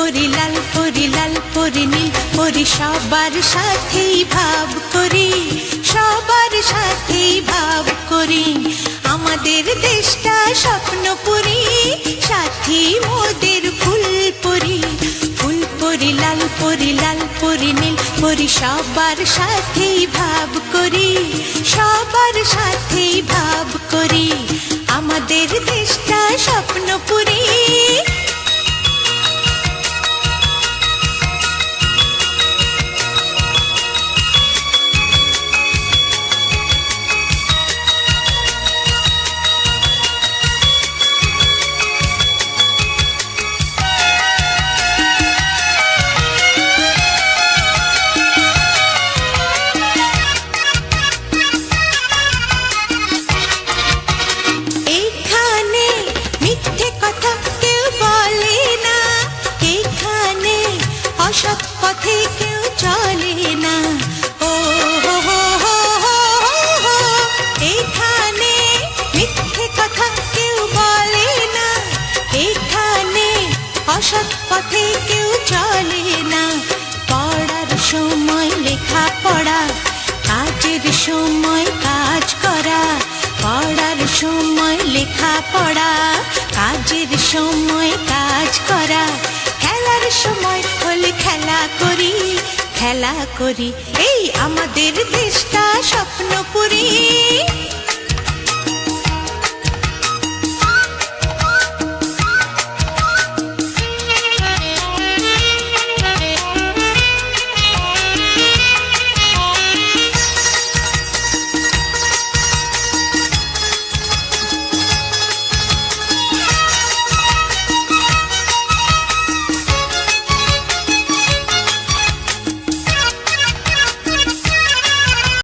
পরি লাল পরি লাল পরি নীল পরি সবার সাথেই ভাব করি, সবার সাথেই ভাব করি। আমাদের দেশটা স্বপ্নপুরী, সাথী মোদের ফুল পরি। ফুল পরি লাল পরি লাল পরি নীল পরি সবার সাথেই ভাব করি, সবার সাথেই ভাব করি। আমাদের দেশটা স্বপ্নপুরী। অসৎ পথে কেউ চলে না, ও হো হো হো হো। এখানে মিথ্যে কথা কেউ বলে না, এখানে অসৎ পথে কেউ চলে না। পড়ার সময় লেখা পড়া, কাজের সময় কাজ করা। পড়ার সময় লেখা পড়া, কাজের সময় কাজ করা। খেলার সময় হলে খেলা করি, খেলা করি। এই আমাদের দেশটা স্বপ্নপুরী।